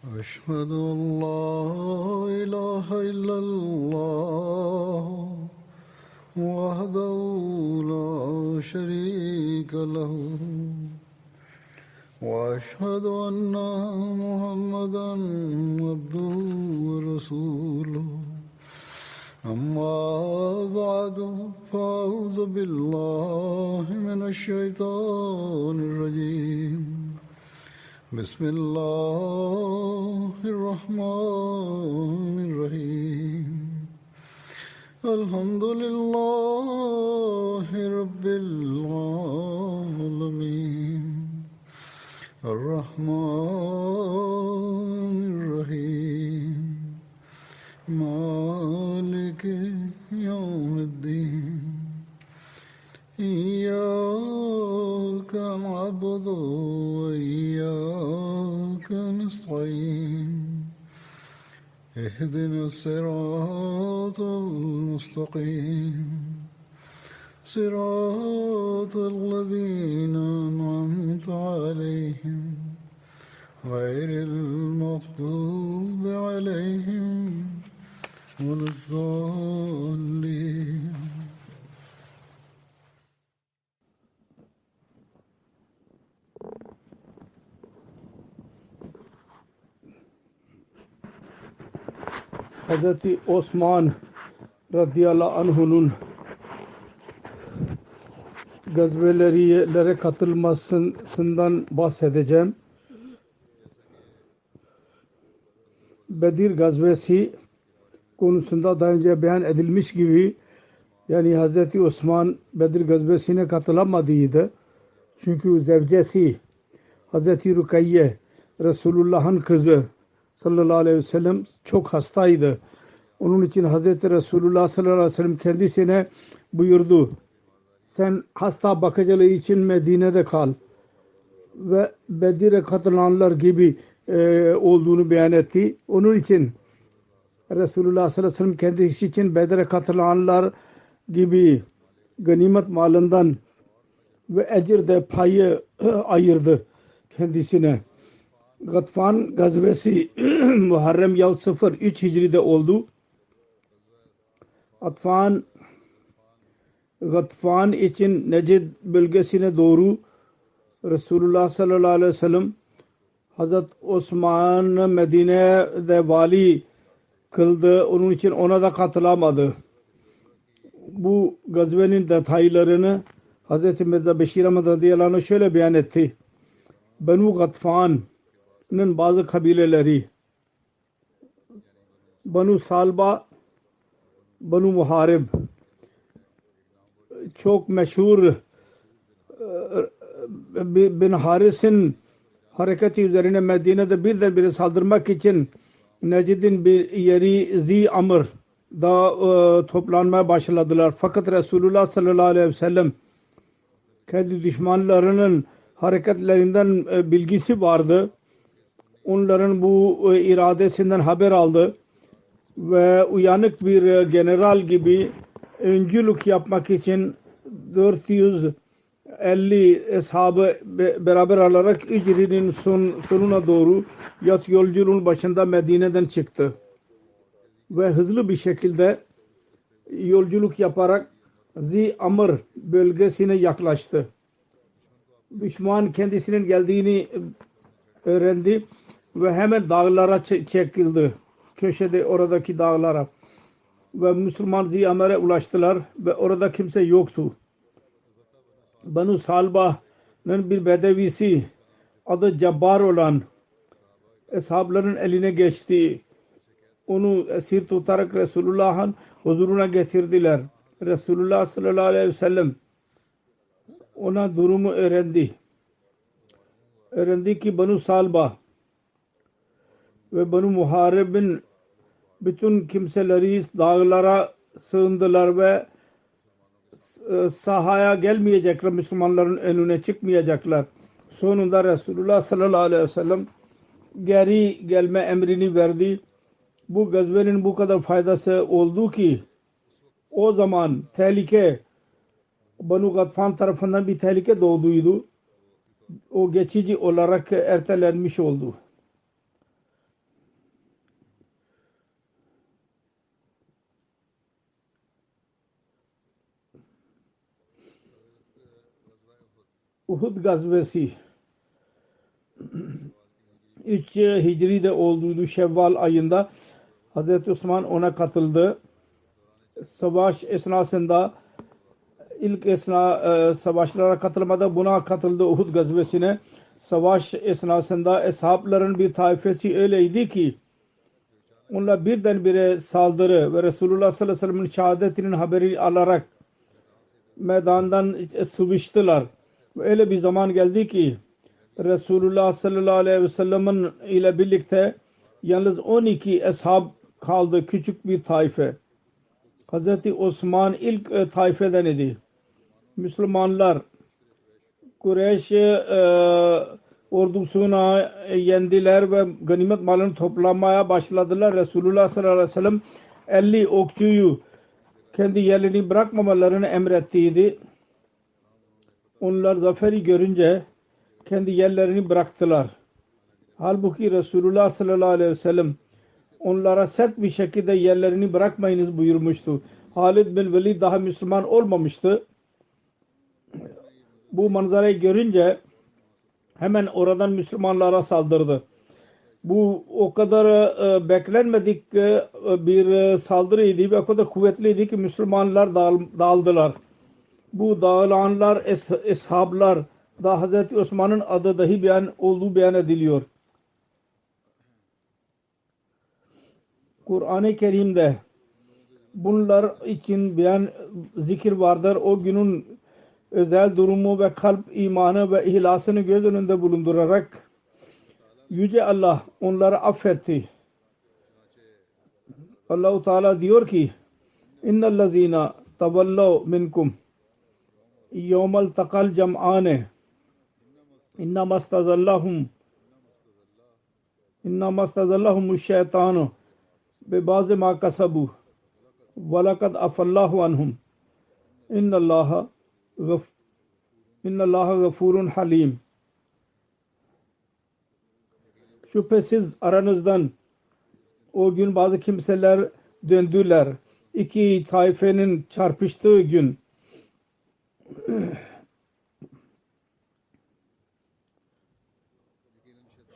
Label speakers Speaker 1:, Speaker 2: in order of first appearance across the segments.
Speaker 1: أشهد أن لا إله إلا الله وحده لا شريك له وأشهد أن محمدا عبده ورسوله أما بعد فأعوذ بالله من الشيطان الرجيم بسم الله الرحمن الرحيم الحمد لله رب العالمين الرحمن الرحيم مالك يوم الدين إياك نعبد وإياك نستعين اهدنا الصراط المستقيم صراط الذين أنعمت عليهم غير المغضوب عليهم ولا الضالين.
Speaker 2: Hazreti Osman radıyallahu anh'unun gazvelere katılmasından bahsedeceğim. Bedir gazvesi konusunda daha önce beyan edilmiş gibi, yani Hazreti Osman Bedir gazvesine katılamadıydı. Çünkü zevcesi Hazreti Rukayye, Resulullah'ın kızı sallallahu aleyhi ve sellem çok hastaydı. Onun için Hazreti Resulullah sallallahu aleyhi ve sellem kendisine buyurdu: sen hasta bakıcılığı için Medine'de kal. Ve Bedir'e katılanlar gibi olduğunu beyan etti. Onun için Resulullah sallallahu aleyhi ve sellem kendisi için Bedir'e katılanlar gibi ganimet malından ve ecirde payı ayırdı kendisine. Gatfan gazvesi Muharrem yahut 03 Hicri'de oldu. Gatfan için Necid bölgesine doğru Resulullah sallallahu aleyhi ve sellem Hazreti Osman'ı Medine'de vali kıldı. Onun için ona da katılamadı. Bu gazvenin detaylarını Hazreti Mirza Beşir Ahmed radıyallahu anh şöyle beyan etti. Benu Gatfan'ın bazı kabileleri Banu Salba, Banu Muharib çok meşhur bin Haris'in hareketi üzerine Medine'de birdenbire saldırmak için Necid'in bir yeri Zi Amr'da toplanmaya başladılar. Fakat Resulullah sallallahu aleyhi ve sellem kendi düşmanlarının hareketlerinden bilgisi vardı. Onların bu iradesinden haber aldı ve uyanık bir general gibi öncülük yapmak için 450 ashabı beraber alarak Hicri'nin sonuna doğru yat yolculuğun başında Medine'den çıktı. Ve hızlı bir şekilde yolculuk yaparak Zi Amr bölgesine yaklaştı. Düşman kendisinin geldiğini öğrendi ve hemen dağlara çekildi. Köşede oradaki dağlara. Ve Müslüman Zi Amr'e ulaştılar ve orada kimse yoktu. Banu Salba'nın bir bedevisi adı Cabbar olan ashabların eline geçti. Onu esir tutarak Resulullah'ın huzuruna getirdiler. Resulullah sallallahu aleyhi ve sellem ona durumu öğrendi. Öğrendi ki Banu Salba ve Banu Muharib'in bütün kimseleri dağlara sığındılar ve sahaya gelmeyecekler, Müslümanların önüne çıkmayacaklar. Sonunda Resulullah sallallahu aleyhi ve sellem geri gelme emrini verdi. Bu gazvenin bu kadar faydası oldu ki o zaman tehlike Banu Gatfan tarafından bir tehlike doğduydu. O geçici olarak ertelenmiş oldu. Uhud gazvesi 3 Hicri'de olduğu Şevval ayında Hazreti Osman ona katıldı. Savaş esnasında ilk savaşlara katılmadı. Buna katıldı Uhud gazvesine. Savaş esnasında eshabların bir taifesi öyleydi ki onlar birdenbire saldırı ve Resulullah sallallahu aleyhi ve sellem'in şehadetinin haberi alarak meydandan sıvıştılar. Ve öyle bir zaman geldi ki Resulullah sallallahu aleyhi ve sellem'in ile birlikte yalnız 12 ashab kaldı, küçük bir taife. Hazreti Osman ilk taifeden idi. Müslümanlar Kureyş ordusuna yendiler ve ganimet malını toplamaya başladılar. Resulullah sallallahu aleyhi ve sellem 50 okçuyu kendi yerlerini bırakmamalarını emrettiydi. Onlar zaferi görünce kendi yerlerini bıraktılar. Halbuki Resulullah sallallahu aleyhi ve sellem onlara sert bir şekilde yerlerini bırakmayınız buyurmuştu. Halid bin Velid daha Müslüman olmamıştı. Bu manzarayı görünce hemen oradan Müslümanlara saldırdı. Bu o kadar beklenmedik bir saldırıydı ve o kadar kuvvetliydi ki Müslümanlar dağıldılar. Bu dağılanlar eshablar da Hazreti Osman'ın adı dahi beyan ediliyor. Kur'an-ı Kerim'de bunlar için zikir vardır. O günün özel durumu ve kalp imanı ve ihlasını göz önünde bulundurarak Yüce Allah onları affetti. Allah-u Teala diyor ki İnnellezîne tavallav minkum yevmel takal cem'âne innamastazallahumuş şeytanu be bazı ma kasabu ve lekad afallahu anhum innallaha gafurun halim. Şüphesiz aranızdan o gün bazı kimseler döndüler. İki taifenin çarpıştığı gün.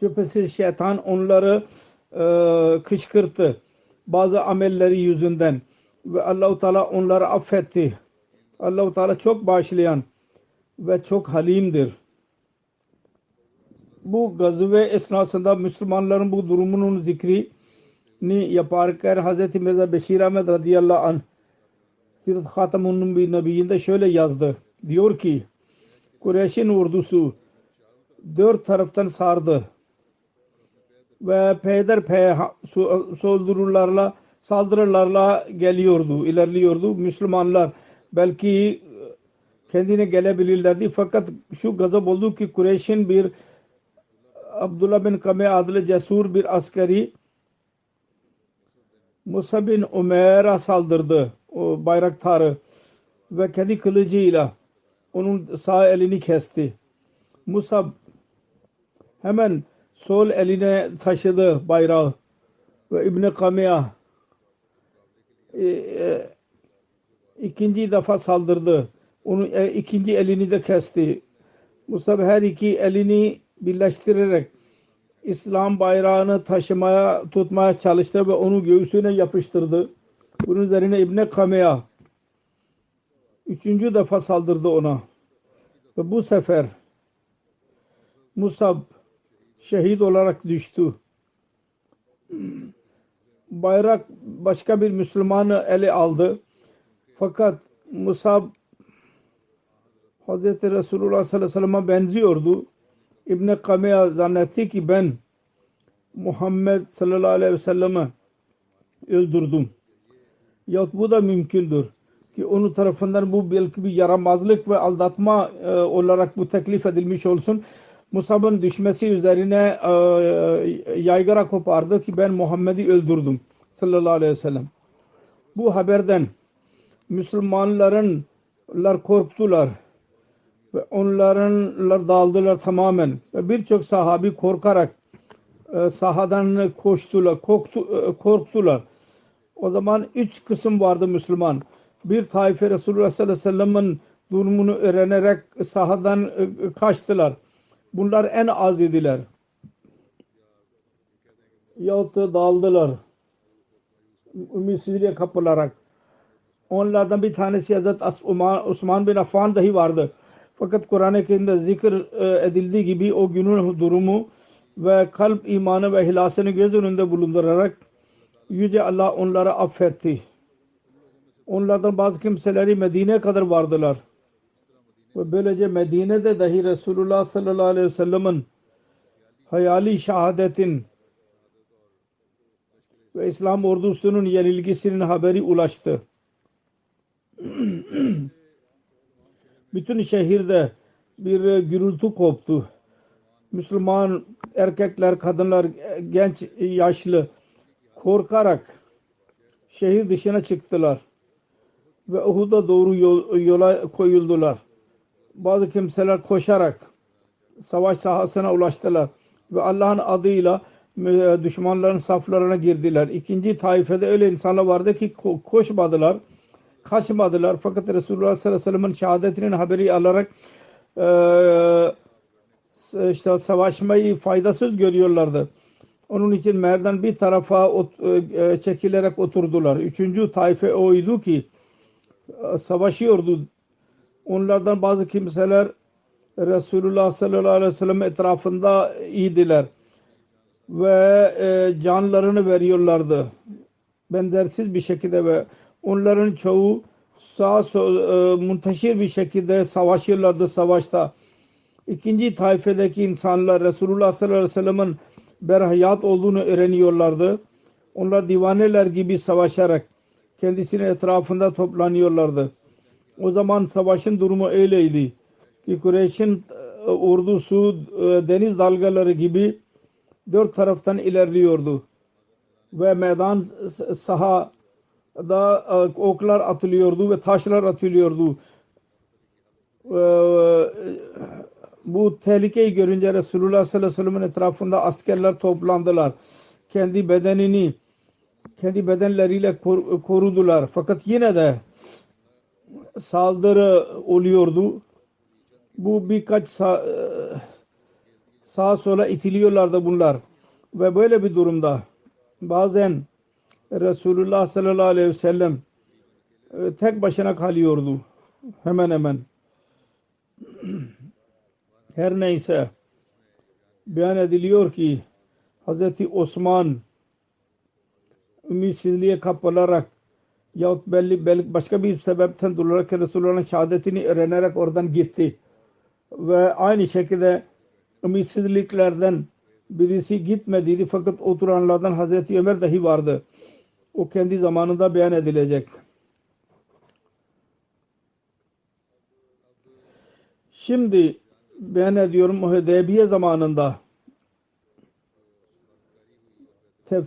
Speaker 2: Şüphesiz şeytan onları kışkırttı. Bazı amelleri yüzünden. Ve Allah-u Teala onları affetti. Allah-u Teala çok bağışlayan ve çok halimdir. Bu gazve esnasında Müslümanların bu durumunun zikrini yaparken Hz. Mirza Beşir Ahmed radıyallahu anh Sirat Khatamun Nebiyinde şöyle yazdı. Diyor ki Kureyş'in ordusu 4 taraftan sardı ve peyderpey saldırılarla geliyordu, ilerliyordu. Müslümanlar belki kendine gelebilirlerdi fakat şu gazap oldu ki Kureyş'in bir Abdullah bin Kame adlı cesur bir askeri Musab bin Umeyr'a saldırdı, o bayraktarı, ve kendi kılıcıyla onun sağ elini kesti. Musab hemen sol eline taşıdı bayrağı ve İbn Kame'ye ikinci defa saldırdı. Onun ikinci elini de kesti. Musab her iki elini birleştirerek İslam bayrağını tutmaya çalıştı ve onu göğsüne yapıştırdı. Bunun üzerine İbn Kame'ye üçüncü defa saldırdı ona. Ve bu sefer Musab şehit olarak düştü. Bayrak başka bir Müslümanı ele aldı. Fakat Musab Hz. Resulullah sallallahu aleyhi ve sellem'e benziyordu. İbn Kame'ye zannetti ki ben Muhammed sallallahu aleyhi ve sellem'i öldürdüm. Yahut bu da mümkündür ki onun tarafından bu belki bir yaramazlık ve aldatma olarak bu teklif edilmiş olsun. Musab'ın düşmesi üzerine yaygara kopardı ki ben Muhammed'i öldürdüm sallallahu aleyhi ve sellem. Bu haberden Müslümanlar korktular ve onlarla dağıldılar tamamen. Ve birçok sahabi korkarak sahadan korktular. O zaman 3 kısım vardı Müslüman. Bir taife Resulullah sallallahu aleyhi ve sellem'in durumunu öğrenerek sahadan kaçtılar. Bunlar en az idiler. Yahut da dağıldılar. Ümitsizliğe kapılarak. Onlardan bir tanesi Hazreti Osman bin Affan dahi vardı. Fakat Kur'an-ı Kerim'de zikir edildiği gibi o günün durumu ve kalp imanı ve ihlasını göz önünde bulundurarak Yüce Allah onları affetti. Onlardan bazı kimseleri Medine'ye kadar vardılar. Ve böylece Medine'de dahi Resulullah sallallahu aleyhi ve sellem'in hayali şehadetin ve İslam ordusunun yenilgisinin haberi ulaştı. Bütün şehirde bir gürültü koptu. Müslüman erkekler, kadınlar, genç, yaşlı korkarak şehir dışına çıktılar ve Uhud'a doğru yola koyuldular. Bazı kimseler koşarak savaş sahasına ulaştılar ve Allah'ın adıyla düşmanların saflarına girdiler. İkinci taifede öyle insanlar vardı ki koşmadılar, kaçmadılar. Fakat Resulullah sallallahu aleyhi ve sellem'in şehadetinin haberi alarak işte savaşmayı faydasız görüyorlardı. Onun için merdan bir tarafa çekilerek oturdular. Üçüncü taife oydu ki savaşıyordu. Onlardan bazı kimseler Resulullah sallallahu aleyhi ve sellem etrafında idiler ve canlarını veriyorlardı. Benzersiz bir şekilde ve onların çoğu munteşir bir şekilde savaşıyorlardı savaşta. İkinci taifedeki insanlar Resulullah sallallahu aleyhi ve sellem'in berhayat olduğunu öğreniyorlardı. Onlar divaneler gibi savaşarak kendisinin etrafında toplanıyorlardı. O zaman savaşın durumu öyleydi ki Kureyş'in ordusu deniz dalgaları gibi dört taraftan ilerliyordu. Ve meydan sahada oklar atılıyordu ve taşlar atılıyordu. Bu tehlikeyi görünce Resulullah sallallahu aleyhi ve sellem'in etrafında askerler toplandılar. Kendi bedenleriyle korudular. Fakat yine de saldırı oluyordu. Bu birkaç sağa sola itiliyorlardı bunlar. Ve böyle bir durumda bazen Resulullah sallallahu aleyhi ve sellem tek başına kalıyordu. Hemen hemen. Her neyse beyan ediliyor ki Hazreti Osman ümitsizliğe kapılarak yahut belli başka bir sebepten dolayı Resulullah'ın şehadetini öğrenerek oradan gitti. Ve aynı şekilde ümitsizliklerden birisi gitmediydi fakat oturanlardan Hazreti Ömer dahi vardı. O kendi zamanında beyan edilecek. Şimdi beyan ediyorum Hudeybiye zamanında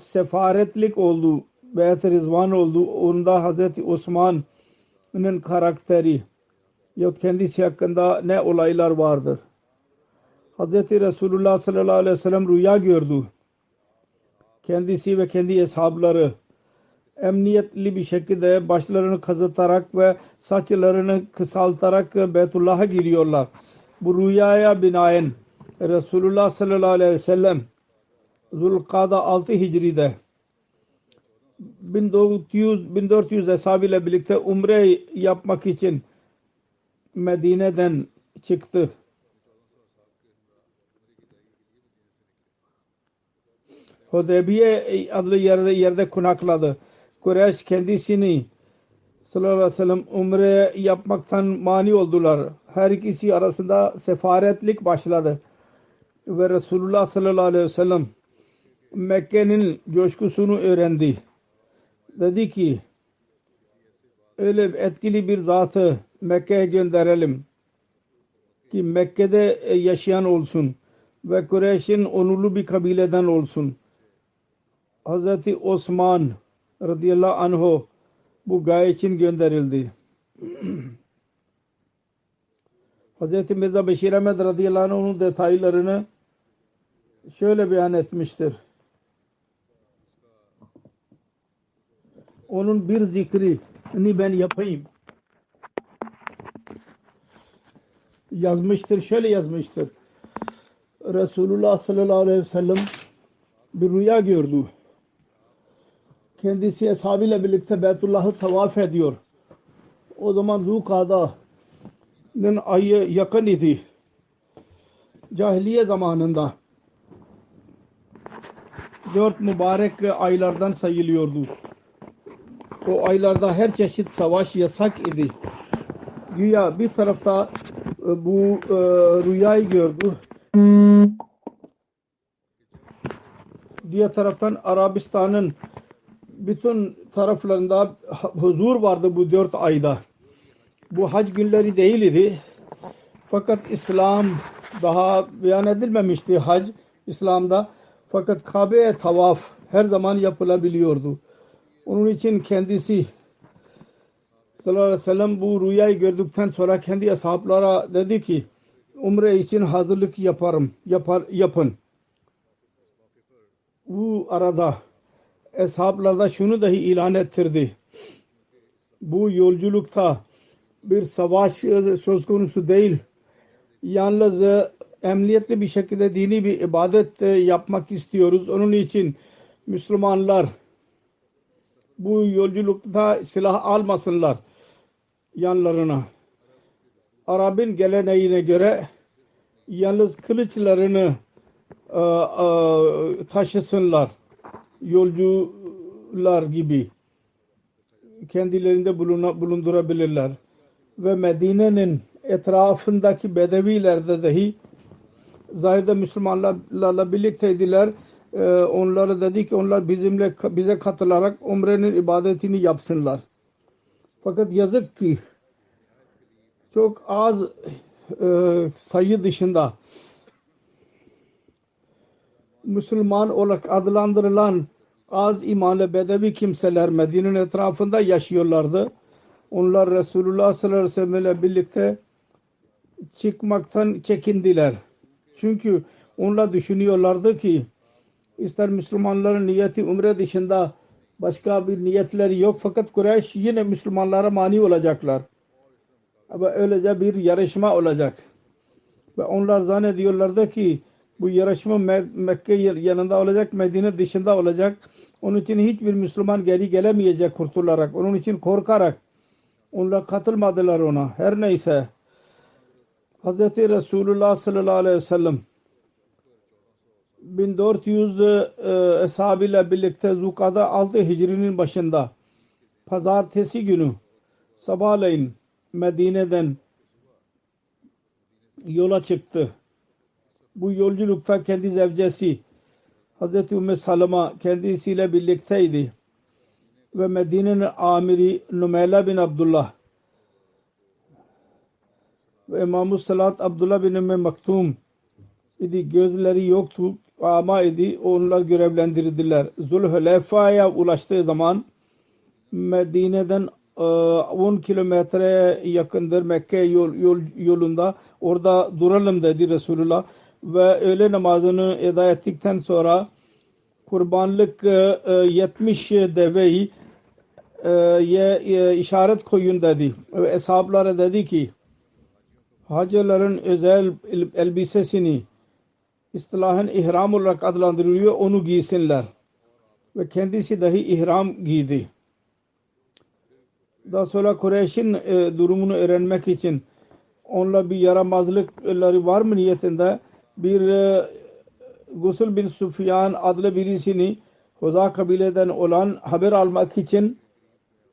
Speaker 2: sefaretlik oldu, Beyat-ı Rizvan oldu. Onda Hazreti Osman'ın karakteri yahut kendisi hakkında ne olaylar vardır. Hazreti Resulullah sallallahu aleyhi ve sellem rüya gördü. Kendisi ve kendi eshabları emniyetli bir şekilde başlarını kazıtarak ve saçlarını kısaltarak Beytullah'a giriyorlar. Bu rüyaya binaen Resulullah sallallahu aleyhi ve sellem Zulkada 6 Hicri'de 1400 hesabıyla birlikte umre yapmak için Medine'den çıktı. Hudeybiye adlı yerde konakladı. Kureyş kendisini sallallahu aleyhi ve sellem umre yapmaktan mani oldular. Her ikisi arasında sefaretlik başladı. Ve Resulullah sallallahu aleyhi ve sellem Mekke'nin coşkusunu öğrendi. Dedi ki öyle etkili bir zatı Mekke'ye gönderelim ki Mekke'de yaşayan olsun ve Kureyş'in onurlu bir kabileden olsun. Hazreti Osman radıyallahu anh bu gaye için gönderildi. Hazreti Mirza Beşir Ahmed radıyallahu anh onun detaylarını şöyle beyan etmiştir. Onun bir zikrini ben yapayım. yazmıştır. Şöyle yazmıştır. Resulullah sallallahu aleyhi ve sellem bir rüya gördü. Kendisi ashabıyla birlikte Beytullah'ı tavaf ediyor. O zaman Zulkada'nın ayı yakın idi. Cahiliye zamanında 4 mübarek aylardan sayılıyordu. O aylarda her çeşit savaş yasak idi. Güya bir tarafta bu rüyayı gördü. Diğer taraftan Arabistan'ın bütün taraflarında huzur vardı bu 4 ayda. Bu hac günleri değil idi. Fakat İslam daha beyan edilmemişti hac İslam'da. Fakat Kabe'ye tavaf her zaman yapılabiliyordu. Onun için kendisi sallallahu aleyhi ve sellem bu rüyayı gördükten sonra kendi ashablara dedi ki umre için hazırlık yapın. Bu arada ashablarda şunu dahi ilan ettirdi. Bu yolculukta bir savaş söz konusu değil. Yalnız emniyetli bir şekilde dini bir ibadet yapmak istiyoruz. Onun için Müslümanlar bu yolculukta silah almasınlar yanlarına. Arap'ın geleneğine göre yalnız kılıçlarını taşısınlar. Yolcular gibi kendilerinde bulundurabilirler. Ve Medine'nin etrafındaki bedevilerde dahi zahirde Müslümanlarla birlikteydiler. Onlara dedi ki onlar bize katılarak umrenin ibadetini yapsınlar. Fakat yazık ki çok az sayı dışında Müslüman olarak adlandırılan az imanlı bedevi kimseler Medine'nin etrafında yaşıyorlardı. Onlar Resulullah sallallahu aleyhi ve sellem ile birlikte çıkmaktan çekindiler. Çünkü onlar düşünüyorlardı ki ister Müslümanların niyeti umre dışında başka bir niyetleri yok fakat Kureyş yine Müslümanlara mani olacaklar. Ama öylece bir yarışma olacak. Ve onlar zannediyorlardı ki bu yarışma Mekke yanında olacak, Medine dışında olacak. Onun için hiçbir Müslüman geri gelemeyecek kurtularak. Onun için korkarak onlar katılmadılar ona. Her neyse Hz. Resulullah sallallahu aleyhi ve sellem 1400 ashabıyla birlikte Zulkada 6 Hicri'nin başında pazartesi günü sabahleyin Medine'den yola çıktı. Bu yolculukta kendi zevcesi Hz. Ümmü Salama kendisiyle birlikteydi. Ve Medine'nin amiri Numeyla bin Abdullah ve İmam-ı Salat Abdullah bin Ümmü Maktum idi. Gözleri yoktu ama idi. Onlar görevlendirdiler. Zulhuleyfa'ya ulaştığı zaman Medine'den 10 kilometre yakındır Mekke yolunda. Orada duralım dedi Resulullah. Ve öğle namazını eda ettikten sonra kurbanlık 70 deveyi işaret koyun dedi. Ve ashablara dedi ki hacıların özel elbisesini istilahen ihram olarak adlandırılıyor. Onu giysinler. Ve kendisi dahi ihram giydi. Daha sonra Kureyş'in durumunu öğrenmek için onunla bir yaramazlıkları var mı niyetinde bir Gusül bin Sufyan adlı birisini Huza kabileden olan haber almak için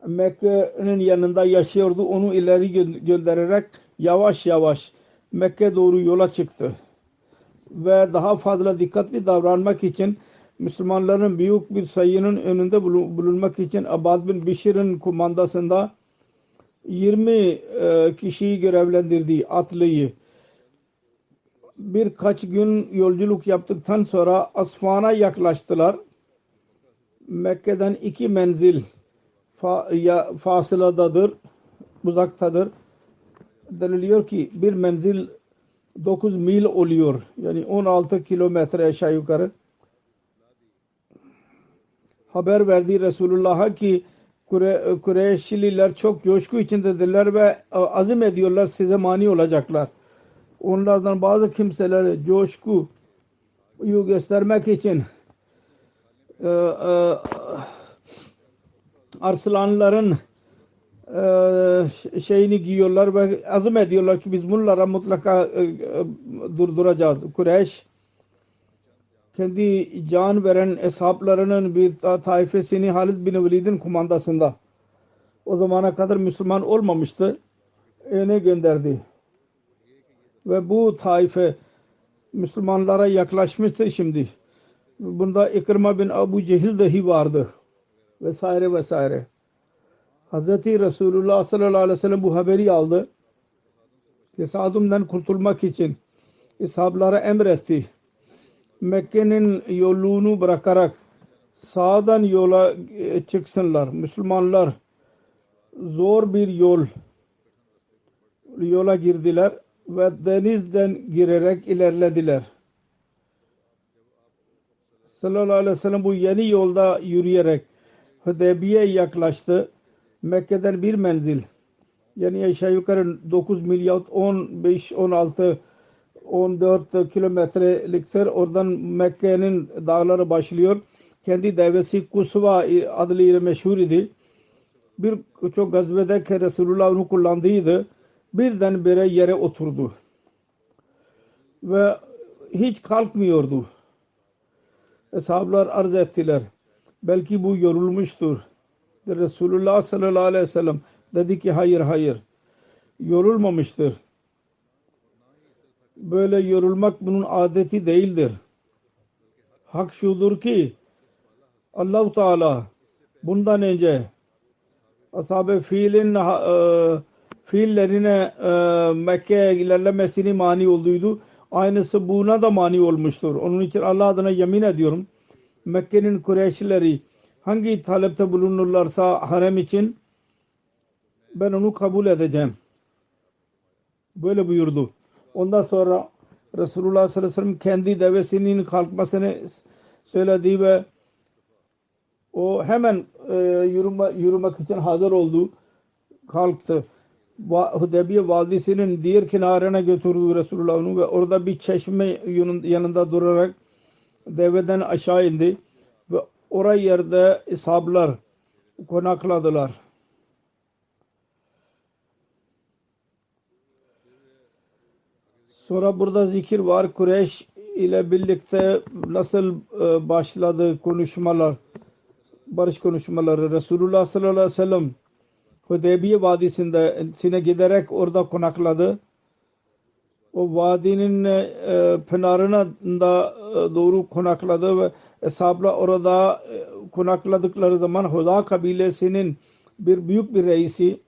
Speaker 2: Mekke'nin yanında yaşıyordu. Onu ileri göndererek yavaş yavaş Mekke doğru yola çıktı. Ve daha fazla dikkatli davranmak için Müslümanların büyük bir sayının önünde bulunmak için Abad bin Bişir'in kumandasında 20 kişiyi görevlendirdi atlıyı. Birkaç gün yolculuk yaptıktan sonra Asfan'a yaklaştılar. Mekke'den 2 menzil fasıladadır, uzaktadır. Deniliyor ki bir menzil 9 mil oluyor. Yani 16 kilometre aşağı yukarı. Haber verdi Resulullah'a ki Kureyşliler çok coşku içindedirler ve azim ediyorlar size mani olacaklar. onlardan bazı kimseler coşkuyu göstermek için arslanların şeyini giyiyorlar ve azim ediyorlar ki biz bunlara mutlaka durduracağız. Kureyş kendi can veren eshaplarının bir taifesini Halid bin Velid'in kumandasında, o zamana kadar Müslüman olmamıştı, öne gönderdi. Ve bu taife Müslümanlara yaklaşmıştı şimdi. Bunda İkrima bin Abu Cehil dahi vardı. Vesaire vesaire. Hazreti Resulullah sallallahu aleyhi ve sellem bu haberi aldı. Tesadümden kurtulmak için eshablara emretti. Mekke'nin yolunu bırakarak sağdan yola çıksınlar. Müslümanlar zor bir yola girdiler ve denizden girerek ilerlediler. Sallallahu aleyhi ve sellem bu yeni yolda yürüyerek Hudeybiye'ye yaklaştı. Mekke'den bir menzil, yani aşağı yukarı 9 mil yahut 15, 16, 14 kilometreliktir. Oradan Mekke'nin dağları başlıyor. Kendi devesi Kusva adıyla meşhur idi. Birçok gazvede Resulullah onu kullandıydı. Birdenbire yere oturdu ve hiç kalkmıyordu. Eshablar arz ettiler, belki bu yorulmuştur. Resulullah sallallahu aleyhi ve sellem dedi ki hayır, yorulmamıştır. Böyle yorulmak bunun adeti değildir. Hak şudur ki Allah-u Teala bundan önce ashab-ı fiillerine Mekke'ye ilerlemesini mani olduydu. Aynısı buna da mani olmuştur. Onun için Allah adına yemin ediyorum, Mekke'nin Kureyşlileri hangi talepte bulunurlarsa harem için ben onu kabul edeceğim. Böyle buyurdu. Ondan sonra Resulullah sallallahu aleyhi ve sellem kendi devesinin kalkmasını söyledi ve o hemen yürümek için hazır oldu. Kalktı. Hudeybiye Vadisi'nin diğer kenarına götürdü Resulullah onu ve orada bir çeşme yanında durarak deveden aşağı indi ve oraya yerde eshablar konakladılar. Sonra burada zikir var, Kureyş ile birlikte nasıl başladı konuşmalar, barış konuşmaları. Resulullah sallallahu aleyhi ve sellem Hudeybiye Vadisi'ne giderek orada konakladı. O vadinin pınarına da doğru konakladı ve eshabla orada konakladıkları zaman Huda kabilesinin büyük bir reisi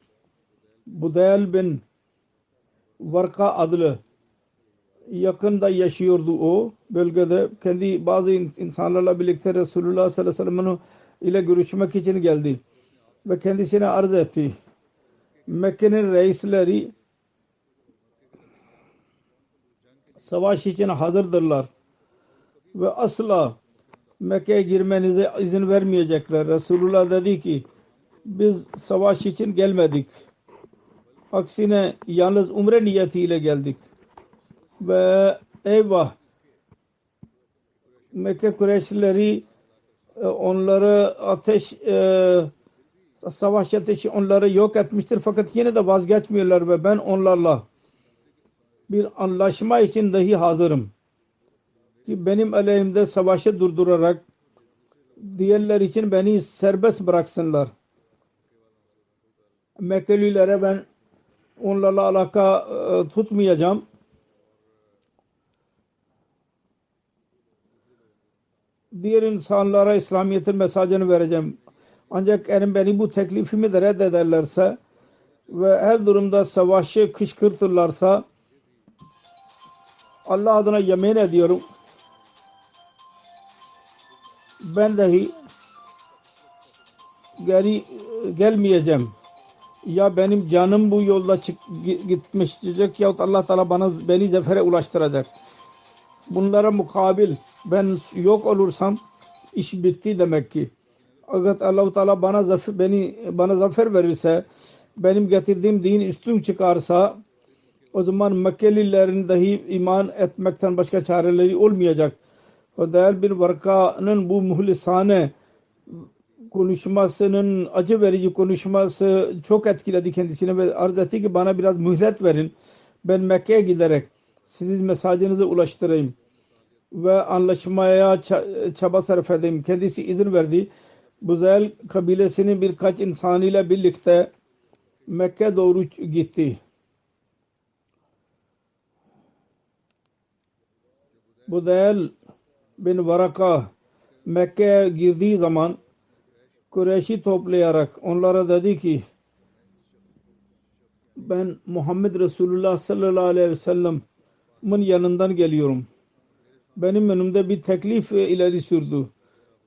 Speaker 2: Budayl bin Varka adlı yakında yaşıyordu o bölgede. Kendi bazı insanlarla birlikte Resulullah sallallahu aleyhi ve sellem ile görüşmek için geldi ve kendisine arz etti. Mekke'nin reisleri savaş için hazırdırlar ve asla Mekke'ye girmenize izin vermeyecekler. Resulullah dedi ki biz savaş için gelmedik. Aksine yalnız umre niyetiyle geldik. Ve eyvah, Mekke Kureyşlileri onları savaş ateşi onları yok etmiştir, fakat yine de vazgeçmiyorlar ve ben onlarla bir anlaşma için dahi hazırım ki benim aleyhimde savaşı durdurarak diğerler için beni serbest bıraksınlar. Mekkelilere ben onlarla alaka tutmayacağım. Diğer insanlara İslamiyet'in mesajını vereceğim. Ancak eğer beni bu teklifimi de reddederlerse ve her durumda savaşı kışkırtırlarsa Allah adına yemin ediyorum ben dahi geri gelmeyeceğim. Ya benim canım bu yolda gitmiş diyecek yahut Allah Teala beni zafere ulaştıracak. Bunlara mukabil ben yok olursam iş bitti demek ki. Eğer Allah Teala bana zafer verirse, benim getirdiğim din üstün çıkarsa o zaman Mekkelilerin dahi iman etmekten başka çareleri olmayacak. Hudayl bin Varka'nın bu muhlisane konuşmasının, acı verici konuşması çok etkiledi kendisine ve arz etti ki bana biraz mühlet verin. Ben Mekke'ye giderek sizin mesajınızı ulaştırayım ve anlaşmaya çaba sarf edeyim. Kendisi izin verdi. Hudayl kabilesinin birkaç insanıyla birlikte Mekke doğru gitti. Hudayl bin Varaka Mekke'ye girdiği zaman Kureyş'i toplayarak onlara dedi ki ben Muhammed Resulullah sallallahu aleyhi ve sellem'in yanından geliyorum. Benim önümde bir teklif ileri sürdü.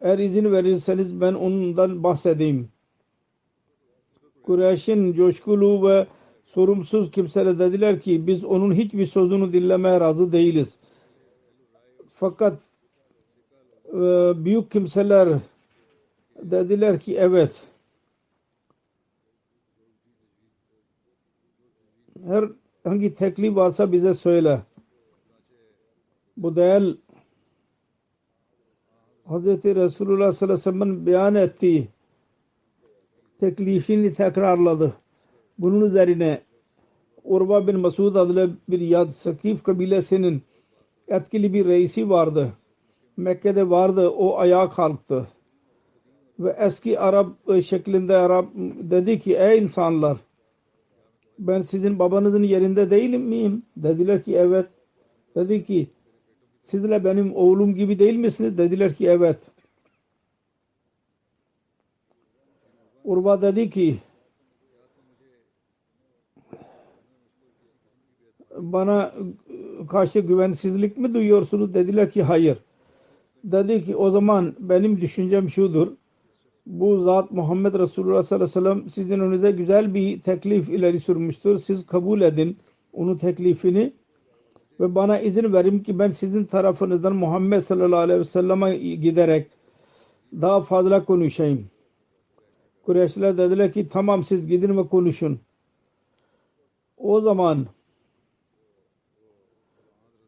Speaker 2: Eğer izin verirseniz ben ondan bahsedeyim. Kureyş'in coşkulu ve sorumsuz kimseler dediler ki biz onun hiçbir sözünü dinlemeye razı değiliz. Fakat büyük kimseler dediler ki evet. Hangi teklif varsa bize söyle. Hudayl Hz. Resulullah sallallahu aleyhi ve sellem'in beyan ettiği teklifini tekrarladı. Bunun üzerine Urva bin Masud adlı bir Yad Sakif kabilesinin etkili bir reisi vardı. Mekke'de vardı. O ayağa kalktı. Ve eski Arap şeklinde Arap dedi ki ey insanlar ben sizin babanızın yerinde değil miyim? Dediler ki evet. Dedi ki sizle benim oğlum gibi değil misiniz? Dediler ki evet. Urva dedi ki bana karşı güvensizlik mi duyuyorsunuz? Dediler ki hayır. Dedi ki o zaman benim düşüncem şudur. Bu zat Muhammed Resulullah sallallahu aleyhi ve sellem sizin önünüze güzel bir teklif ileri sürmüştür. Siz kabul edin onun teklifini ve bana izin verin ki ben sizin tarafınızdan Muhammed sallallahu aleyhi ve selleme giderek daha fazla konuşayım. Kureyşliler dediler ki tamam siz gidin ve konuşun. O zaman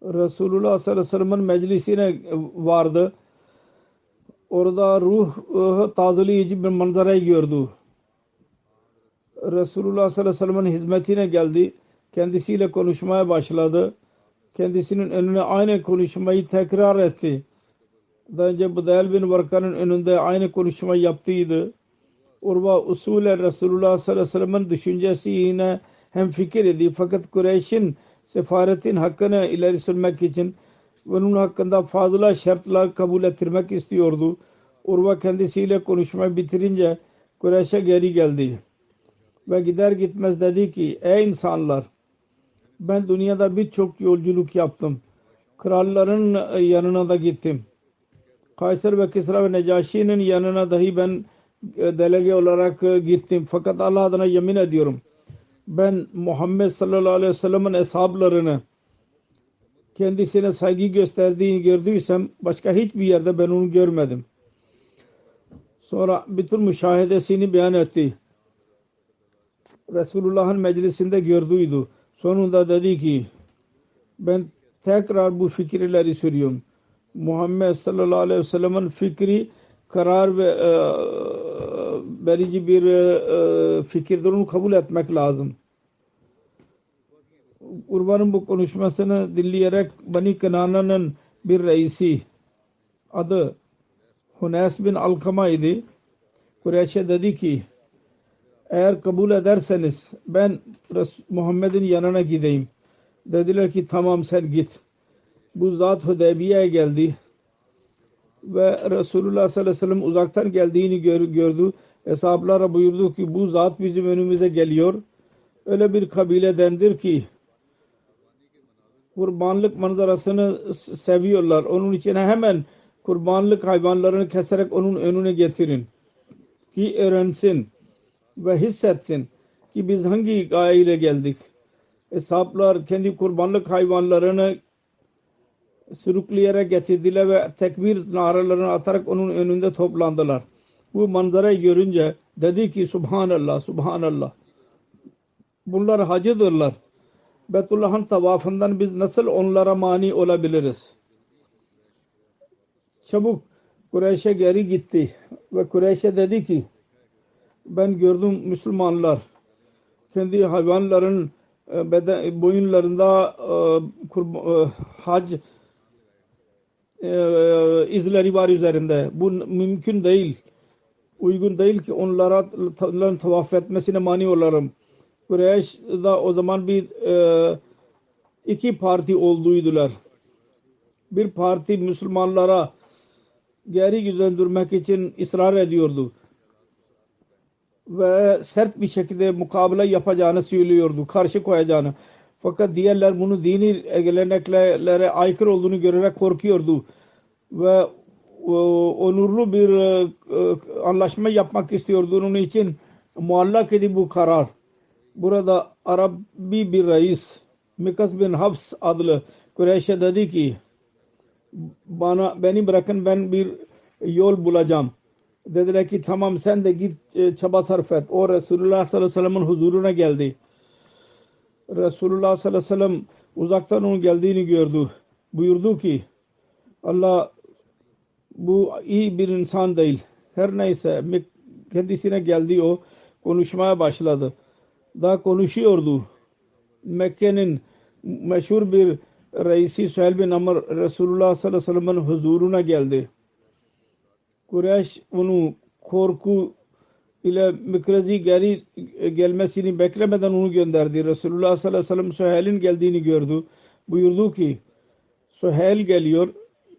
Speaker 2: Resulullah sallallahu aleyhi ve sellem'in meclisine vardı. Orada ruh tazeleyici bir manzarayı gördü. Resulullah sallallahu aleyhi ve sellem'in hizmetine geldi. Kendisiyle konuşmaya başladı. Kendisinin önüne aynı konuşmayı tekrar etti. Daha önce Hudayl bin Varka'nın önünde aynı konuşmayı yaptıydı. Urva usulen Resulullah sallallahu aleyhi ve sellem'in düşüncesine hem fikir idi. Fakat Kureyş'in sefaretin hakkını ileri sürmek için bunun hakkında fazla şartlar kabul ettirmek istiyordu. Urva kendisiyle konuşmayı bitirince Kureyş'e geri geldi. Ve gider gitmez dedi ki ey insanlar ben dünyada birçok yolculuk yaptım. Kralların yanına da gittim. Kayser ve Kisra ve Necaşi'nin yanına dahi ben delege olarak gittim. Fakat Allah adına yemin ediyorum. Ben Muhammed sallallahu aleyhi ve sellem'in eshablarını kendisine saygı gösterdiğini gördüysem başka hiçbir yerde ben onu görmedim. Sonra bütün müşahedesini beyan etti. Resulullah'ın meclisinde gördüydü. Sonunda dedi ki ben tekrar bu fikirleri sürüyorum. Muhammed sallallahu aleyhi ve sellem'in fikri karar ve verici bir fikirdir. Onu kabul etmek lazım. Urvan'ın bu konuşmasını dinleyerek Bani Kenana'nın bir reisi adı Hunays bin Alkama idi. Kureyş'e dedi ki eğer kabul ederseniz ben Muhammed'in yanına gideyim. Dediler ki tamam sen git. Bu zat Hudeybiye'ye geldi ve Resulullah sallallahu aleyhi ve sellem uzaktan geldiğini gördü. Hesaplara buyurdu ki bu zat bizim önümüze geliyor. Öyle bir kabiledendir ki kurbanlık manzarasını seviyorlar. Onun için hemen kurbanlık hayvanlarını keserek onun önüne getirin ki öğrensin ve hissetsin ki biz hangi gayeyle geldik. Hesaplar kendi kurbanlık hayvanlarını sürükleyerek getirdiler ve tekbir naralarını atarak onun önünde toplandılar. Bu manzarayı görünce dedi ki Subhanallah, Subhanallah. Bunlar hacıdırlar. Beytullah'ın tavafından biz nasıl onlara mani olabiliriz? Çabuk Kureyş'e geri gitti ve Kureyş'e dedi ki ben gördüm Müslümanlar kendi hayvanların boyunlarında hac izleri var üzerinde. Bu mümkün değil. Uygun değil ki onların tavaf etmesine mani olalım. Kureyş'da o zaman iki parti olduydular. Bir parti Müslümanlara geri döndürmek için ısrar ediyordu. Ve sert bir şekilde mukabele yapacağını söylüyordu. Karşı koyacağını. Fakat diğerler bunu dini geleneklere aykırı olduğunu görerek korkuyordu. Ve onurlu bir anlaşma yapmak istiyordu. Onun için muallak idi bu karar. Burada Arabi bir reis Mikas bin Hafs adlı Kureyş'e dedi ki beni bırakın ben bir yol bulacağım. Dediler ki tamam sen de git çaba sarf et. O Resulullah sallallahu aleyhi ve sellem'in huzuruna geldi. Resulullah sallallahu aleyhi ve sellem uzaktan onun geldiğini gördü. Buyurdu ki Allah bu iyi bir insan değil. Her neyse kendisine geldi o konuşmaya başladı. Daha konuşuyordu. Mekke'nin meşhur bir reisi Süheyl bin Amr Resulullah sallallahu aleyhi ve sellem'in huzuruna geldi. Kureyş onu korku ile mikrazi geri gelmesini beklemeden onu gönderdi. Resulullah sallallahu aleyhi ve sellem Süheyl'in geldiğini gördü. Buyurdu ki Süheyl geliyor.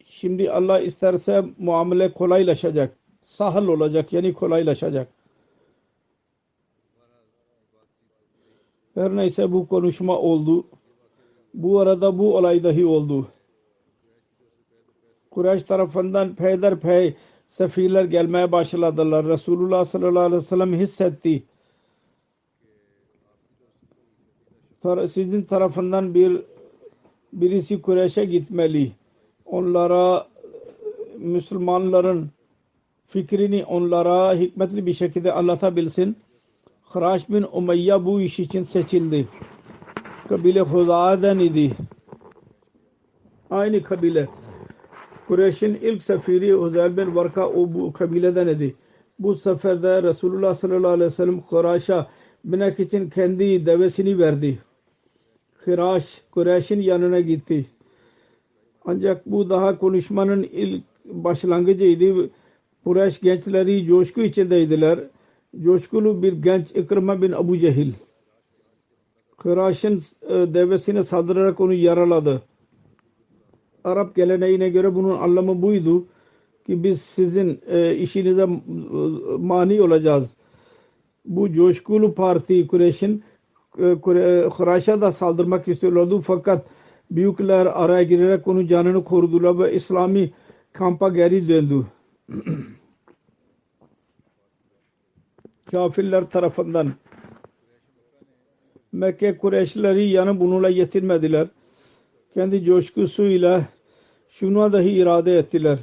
Speaker 2: Şimdi Allah isterse muamele kolaylaşacak. Sahil olacak yani kolaylaşacak. Her neyse bu konuşma oldu. Bu arada bu olay dahi oldu. Kureyş tarafından peyderpey sefirler gelmeye başladılar. Resulullah sallallahu aleyhi ve sellem hissetti. Sizin tarafından birisi Kureyş'e gitmeli. Onlara Müslümanların fikrini onlara hikmetli bir şekilde anlatabilsin. Hıraş bin Umayya bu iş için seçildi. Kabile Huza'dan idi. Aynı kabile. Kureyş'in ilk sefiri Huzeyl bin Varka o bu kabileden idi. Bu seferde Resulullah sallallahu aleyhi ve sellem Hıraş'a binek için kendi devesini verdi. Hıraş Kureyş'in yanına gitti. Ancak bu daha konuşmanın ilk başlangıcıydı. Kureyş gençleri coşku içindeydiler. Coşkulu bir genç İkrime bin Abu Cehil Hıraş'ın devesine saldırarak onu yaraladı. Arap geleneğine göre bunun anlamı buydu ki biz sizin işinize mani olacağız. Bu coşkulu parti Kureyş'in Hıraş'a da saldırmak istiyorlardı fakat büyükler araya girerek onun canını korudular ve İslami kampa geri döndü. Kafirler tarafından Mekke Kureyşlileri yanı bununla yetinmediler. Kendi coşkusuyla şuna dahi irade ettiler.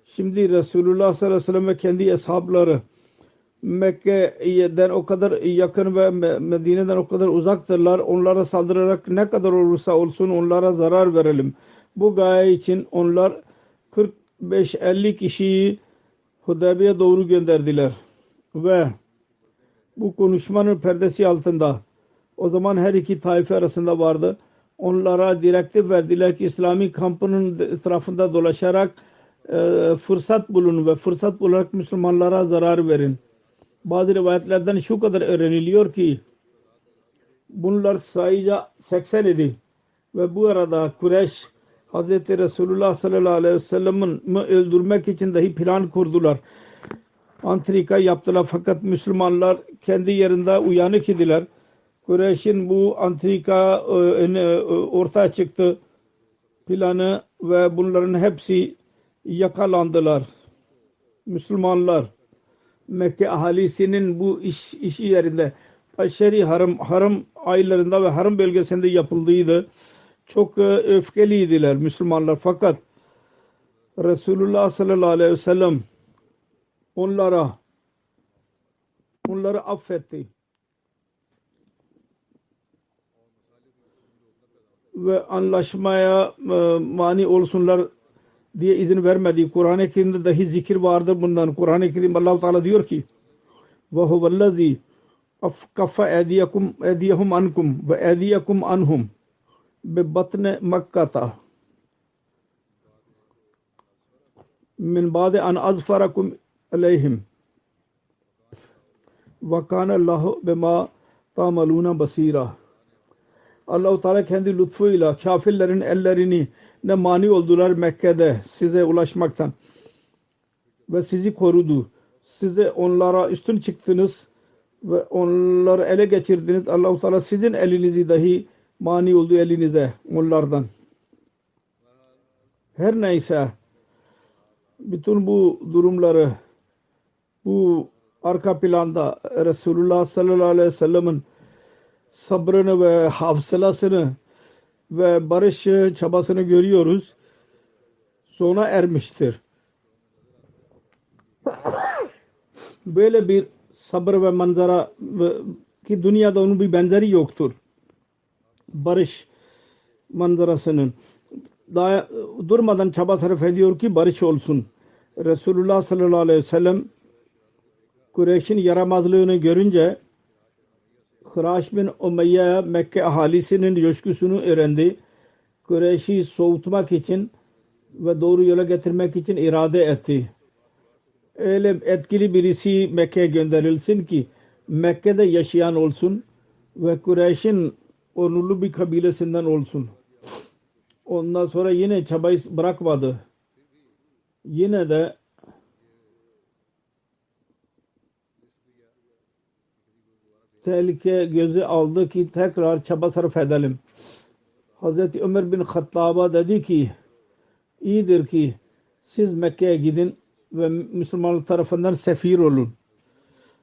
Speaker 2: Şimdi Resulullah sallallahu aleyhi ve sellem ve kendi ashabları Mekke'den o kadar yakın ve Medine'den o kadar uzaktırlar. Onlara saldırarak ne kadar olursa olsun onlara zarar verelim. Bu gaye için onlar 45-50 kişiyi Hudeybiye doğru gönderdiler. Ve bu konuşmanın perdesi altında o zaman her iki taife arasında vardı. Onlara direktif verdiler ki İslami kampının etrafında dolaşarak fırsat bulun ve fırsat bularak Müslümanlara zarar verin. Bazı rivayetlerden şu kadar öğreniliyor ki bunlar sayıca 80 idi ve bu arada Kureyş Hz. Resulullah sallallahu aleyhi ve sellem'i öldürmek için dahi plan kurdular. Antrika yaptılar fakat Müslümanlar kendi yerinde uyanık idiler. Kureyş'in bu antrika ortaya çıktı planı ve bunların hepsi yakalandılar. Müslümanlar Mekke ahalisinin bu işi yerinde aşeri harem aylarında ve harem bölgesinde yapıldıydı. Çok öfkeliydiler Müslümanlar fakat Resulullah sallallahu aleyhi ve sellem onları affetti. ve anlaşmaya mani olsunlar diye izin vermedi. Kur'an-ı Kerim'de dahi zikir vardır bundan. Kur'an-ı Kerim Allah-u Teala diyor ki وَهُوَ الَّذ۪ي أَفْكَفَ اَيْدِيَهُمْ عَنْكُمْ وَاَيْدِيَكُمْ عَنْهُمْ بِبَطْنِ مَكَّةَ مِنْ بَعْدِ أَنْ أَظْفَرَكُمْ عَلَيْهِمْ وَكَانَ اللّٰهُ بِمَا تَعْمَلُونَ بَصِيرًا. Allah-u Teala kendi lütfuyla kafirlerin ellerini ne mani oldular Mekke'de size ulaşmaktan ve sizi korudu. Size onlara üstün çıktınız ve onları ele geçirdiniz. Allah-u Teala sizin elinizi dahi mani oldu elinize onlardan. Her neyse bütün bu durumları bu arka planda Resulullah sallallahu aleyhi ve sellem'in sabrını ve hafsalasını ve barış çabasını görüyoruz. Sona ermiştir. Böyle bir sabır ve manzara ki dünyada onun bir benzeri yoktur. Barış manzarasının daha durmadan çaba sarf ediyor ki barış olsun. Resulullah sallallahu aleyhi ve sellem Kureyş'in yaramazlığını görünce Hıraş bin Umayya Mekke ahalisinin coşkusunu öğrendi. Kureyş'i soğutmak için ve doğru yola getirmek için irade etti. Öyle etkili birisi Mekke'ye gönderilsin ki Mekke'de yaşayan olsun ve Kureyş'in onurlu bir kabilesinden olsun. Ondan sonra yine çabayı bırakmadı. Yine de tehlike gözü aldı ki tekrar çaba sarf edelim. Hazreti Ömer bin Hattab'a dedi ki iyidir ki siz Mekke'ye gidin ve Müslümanlar tarafından sefir olun.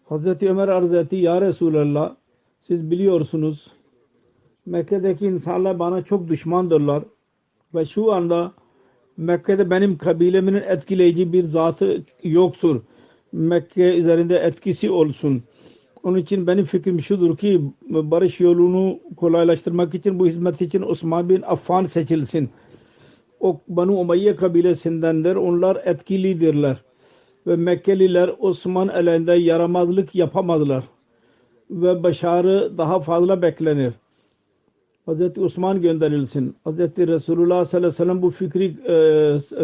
Speaker 2: Hazreti Ömer arz etti ya Resulallah siz biliyorsunuz Mekke'deki insanlar bana çok düşmandırlar ve şu anda Mekke'de benim kabilemin etkileyici bir zatı yoktur. Mekke üzerinde etkisi olsun. Onun için benim fikrim şudur ki barış yolunu kolaylaştırmak için bu hizmet için Osman bin Affan seçilsin. O Banu Umayye kabilesindendir. Onlar etkilidirler. Ve Mekkeliler Osman elinde yaramazlık yapamazlar. Ve başarı daha fazla beklenir. Hazreti Osman gönderilsin. Hazreti Resulullah sallallahu aleyhi ve sellem bu fikri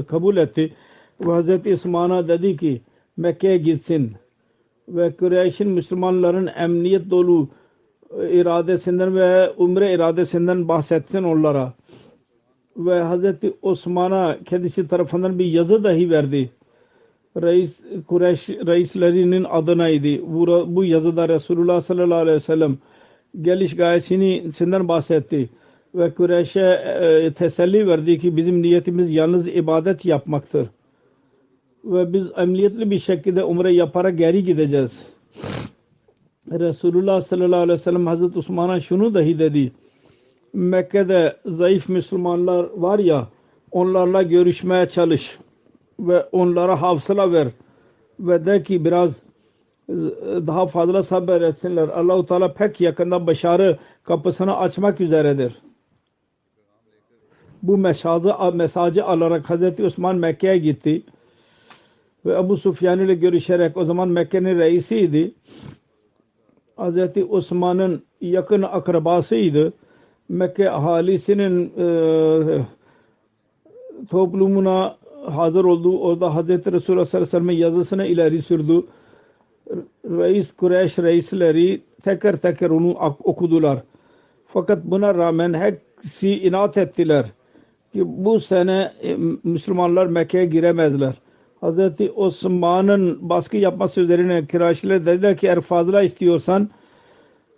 Speaker 2: kabul etti. Ve Hazreti Osman'a dedi ki Mekke'ye gitsin. Ve Kureyş'in Müslümanların emniyet dolu iradesinden ve umre iradesinden bahsetsin onlara. Ve Hazreti Osman'a kendisi tarafından bir yazı dahi verdi. Kureyş reislerinin adınaydı. Bu yazıda Resulullah sallallahu aleyhi ve sellem geliş gayesinden bahsetti. Ve Kureyş'e teselli verdi ki bizim niyetimiz yalnız ibadet yapmaktır. Ve biz emniyetli bir şekilde umre yaparak geri gideceğiz. Resulullah sallallahu aleyhi ve sellem Hazreti Osman'a şunu dahi dedi. Mekke'de zayıf Müslümanlar var ya onlarla görüşmeye çalış ve onlara hafsala ver ve de ki biraz daha fazla sabır etsinler. Allah-u Teala pek yakında başarı kapısını açmak üzeredir. Bu mesajı alarak Hazreti Osman Mekke'ye gitti ve Ebu Sufyan ile görüşerek o zaman Mekke'nin reisiydi. Hazreti Osman'ın yakın akrabasıydı. Mekke ahalisinin toplumuna hazır oldu. Orada Hazreti Resulullah sallallahu aleyhi ve sellem'in yazısını ileri sürdü. Kureyş reisleri teker teker onu okudular. Fakat buna rağmen hepsi inat ettiler ki bu sene Müslümanlar Mekke'ye giremezler. Hazreti Osman'ın baskı yapması üzerine Kureyşliler dediler ki eğer fazla istiyorsan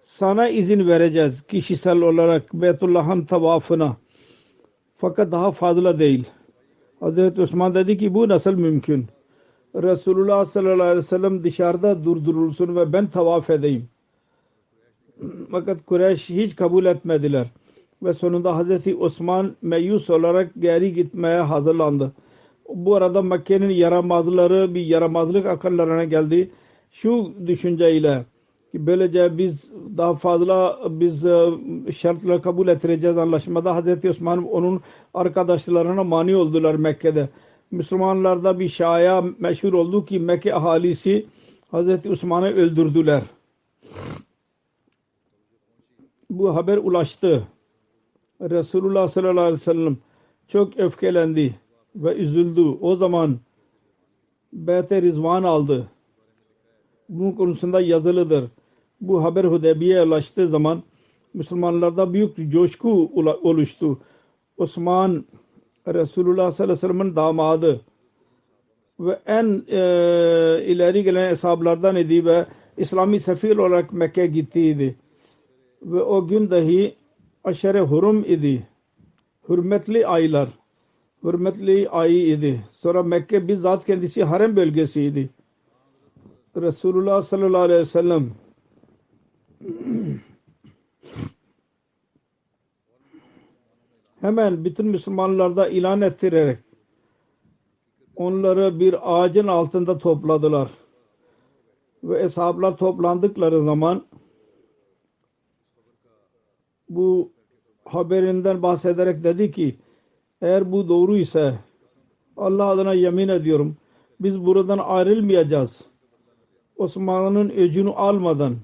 Speaker 2: sana izin vereceğiz kişisel olarak Beytullah'ın tavafına. Fakat daha fazla değil. Hazreti Osman dedi ki bu nasıl mümkün? Resulullah sallallahu aleyhi ve sellem dışarıda durdurulsun ve ben tavaf edeyim. Fakat Kureyş hiç kabul etmediler. Ve sonunda Hazreti Osman meyus olarak geri gitmeye hazırlandı. Bu arada Mekke'nin yaramazları bir yaramazlık akıllarına geldi. Şu düşünceyle ki böylece biz daha fazla şartları kabul ettireceğiz anlaşmada. Hazreti Osman onun arkadaşlarına mani oldular Mekke'de. Müslümanlarda bir şaya meşhur oldu ki Mekke ahalisi Hazreti Osman'ı öldürdüler. Bu haber ulaştı. Resulullah sallallahu aleyhi ve sellem çok öfkelendi ve üzüldü. O zaman Beyt-i Rizvan aldı. Bunun konusunda yazılıdır. Bu haber Hudeybiye'ye ulaştığı zaman Müslümanlarda büyük bir coşku oluştu. Osman Resulullah sallallahu aleyhi ve sellem'in damadı ve en ileri gelen eshablardan idi ve İslami sefir olarak Mekke'ye gittiydi. Ve o gün dahi aşere hurum idi. Hürmetli aylar. Hürmetli ay idi. Sonra Mekke bizzat kendisi harem bölgesiydi. Resulullah sallallahu aleyhi ve sellem hemen bütün Müslümanlarda ilan ettirerek onları bir ağacın altında topladılar. Ve eshablar toplandıkları zaman bu haberinden bahsederek dedi ki eğer bu doğru ise Allah adına yemin ediyorum biz buradan ayrılmayacağız. Osman'ın öcünü almadan.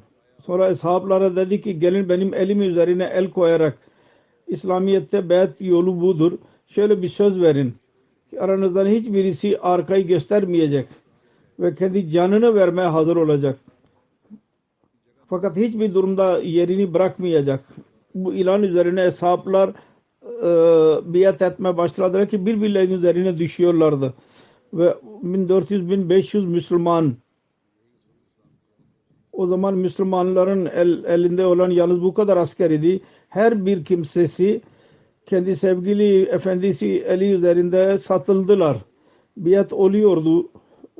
Speaker 2: Sonra eshablara dedi ki gelin benim elim üzerine el koyarak İslamiyet'te beyat yolu budur. Şöyle bir söz verin ki aranızdan hiçbirisi arkayı göstermeyecek ve kendi canını vermeye hazır olacak. Fakat hiçbir durumda yerini bırakmayacak. Bu ilan üzerine eshablar biat etmeye başladılar ki birbirlerinin üzerine düşüyorlardı. Ve 1400-1500 Müslüman o zaman Müslümanların elinde olan yalnız bu kadar asker idi. Her bir kimsesi kendi sevgili efendisi eli üzerinde satıldılar. Biat oluyordu.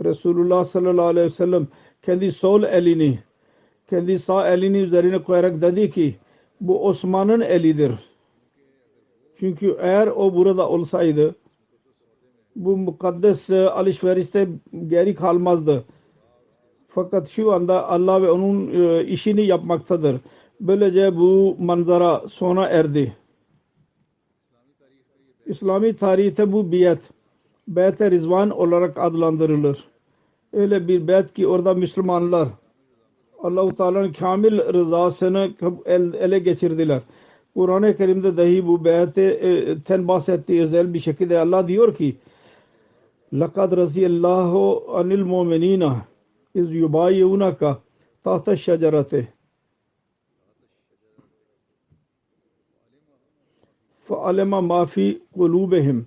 Speaker 2: Resulullah sallallahu aleyhi ve sellem kendi sol elini kendi sağ elini üzerine koyarak dedi ki bu Osman'ın elidir. Çünkü eğer o burada olsaydı bu mukaddes alışverişte geri kalmazdı. Fakat şu anda Allah ve onun işini yapmaktadır. Böylece bu manzara sona erdi. İslami tarihte bu biat Beyt-i Rizvan olarak adlandırılır. Öyle bir beyt ki orada Müslümanlar Allah-u Teala'nın kamil rızasını ele geçirdiler. Kur'an-ı Kerim'de dahi bu beyten bahsettiği özel bir şekilde Allah diyor ki لَقَدْ رَضِيَ اللّٰهُ عَنِ الْمُؤْمِنِينَ اِذْ يُبَايِعُونَكَ تَحْتَ الشَّجَرَةِ فَعَلِمَ مَا فِي قُلُوبِهِمْ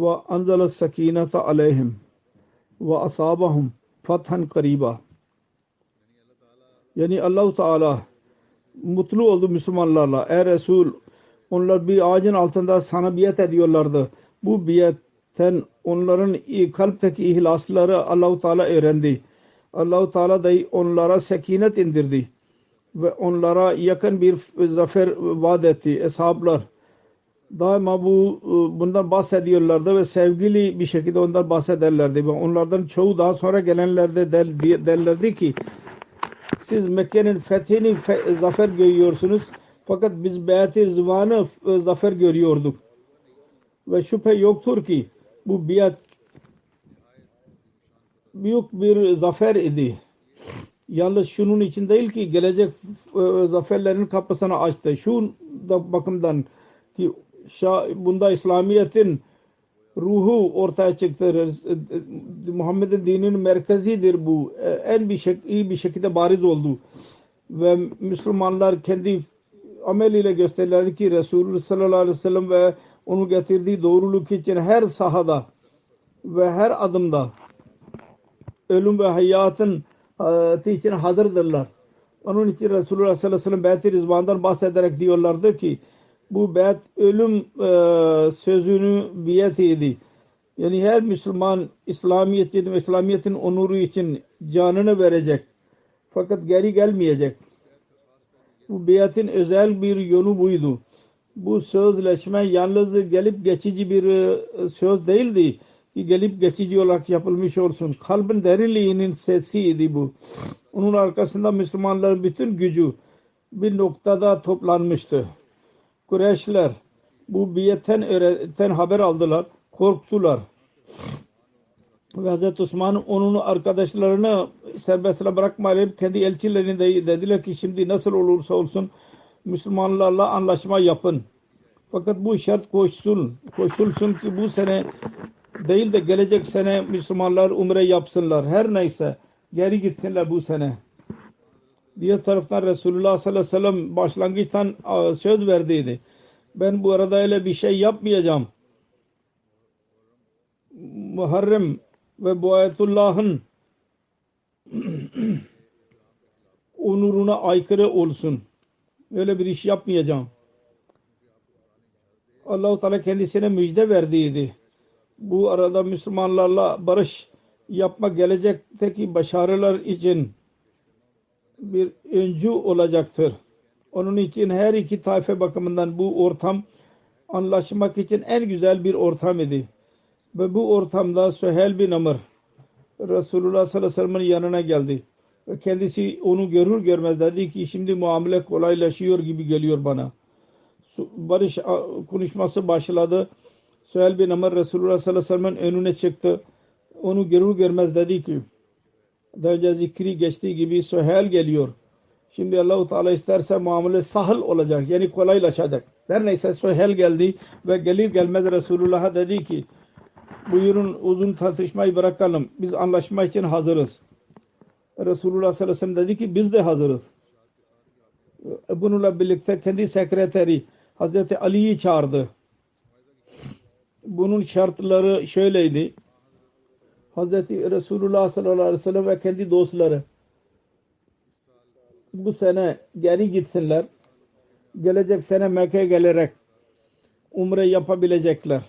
Speaker 2: وَأَنزَلَ السَّكِينَةَ عَلَيْهِمْ وَأَصَابَهُمْ فَتْحًا قَرِيبًا. Yani Allah-u Teala mutlu oldu Müslümanlarla. Ey Resul onlar bir ağacın altında sana biat ediyorlardı. Bu biatten onların kalpteki ihlasları Allah-u Teala öğrendi. Allah-u Teala da onlara sekinet indirdi ve onlara yakın bir zafer vaat etti. Eshablar daima bundan bahsediyorlardı ve sevgili bir şekilde ondan bahsederlerdi ve onlardan çoğu daha sonra gelenlerde derlerdi ki siz Mekke'nin fethini zafer görüyorsunuz fakat biz Beyt-i Rizvan'ı zafer görüyorduk ve şüphe yoktur ki bu biat büyük bir zafer idi. Yalnız şunun için değil ki gelecek zaferlerin kapısını açtı. Şu da bakımdan ki bunda İslamiyet'in ruhu ortaya çıktı. Muhammed'in dininin merkezidir bu. En iyi bir şekilde bariz oldu. Ve Müslümanlar kendi ameliyle gösterirler ki Resulullah sallallahu aleyhi ve sellem ve onun getirdiği doğruluk için her sahada ve her adımda ölüm ve hayatın için hazırdırlar. Onun için Resulullah sallallahu aleyhi ve sellem Beyt-i Rizvan'dan bahsederek diyorlardı ki bu beyt ölüm sözünü biatiydi. Yani her Müslüman İslamiyet'in ve İslamiyet'in onuru için canını verecek. Fakat geri gelmeyecek. Bu biatın özel bir yönü buydu. Bu sözleşme yalnız gelip geçici bir söz değildi. ki gelip geçici olarak yapılmış olsun. Kalbin derinliğinin sesiydi bu. Onun arkasında Müslümanların bütün gücü bir noktada toplanmıştı. Kureyşler bu biyetten haber aldılar, korktular. Ve Hazreti Osman onun arkadaşlarını serbest bırakmayıp kendi elçilerini dediler ki şimdi nasıl olursa olsun Müslümanlarla anlaşma yapın. Fakat bu şart koşulsun ki bu sene değil de gelecek sene Müslümanlar umre yapsınlar. Her neyse geri gitsinler bu sene. Diğer taraftan Resulullah sallallahu aleyhi ve sellem başlangıçtan söz verdiydi. Ben bu arada öyle bir şey yapmayacağım. Muharrem ve bu ayetullah'ın onuruna aykırı olsun. Öyle bir iş yapmayacağım. Allah-u Teala kendisine müjde verdiydi. Bu arada Müslümanlarla barış yapmak gelecekteki başarılar için bir öncü olacaktır. Onun için her iki taife bakımından bu ortam anlaşmak için en güzel bir ortam idi. Ve bu ortamda Süheyl bin Amr Resulullah sallallahu aleyhi ve sellem'in yanına geldi. Ve kendisi onu görür görmez dedi ki şimdi muamele kolaylaşıyor gibi geliyor bana. Barış konuşması başladı. Süheyl bin Amr Resulullah sallallahu aleyhi ve sellem'in önüne çıktı. Onu görür görmez dedi ki daha önce zikri geçtiği gibi Süheyl geliyor. Şimdi Allah-u Teala isterse muamele sahıl olacak. Yani kolaylaşacak. Her neyse Süheyl geldi ve gelir gelmez Resulullah'a dedi ki buyurun uzun tartışmayı bırakalım. Biz anlaşma için hazırız. Resulullah sallallahu aleyhi ve sellem dedi ki biz de hazırız. Bununla birlikte kendi sekreteri Hazreti Ali'yi çağırdı. Bunun şartları şöyleydi. Hazreti Resulullah sallallahu aleyhi ve sellem ve kendi dostları bu sene geri gitsinler. Gelecek sene Mekke'ye gelerek umre yapabilecekler.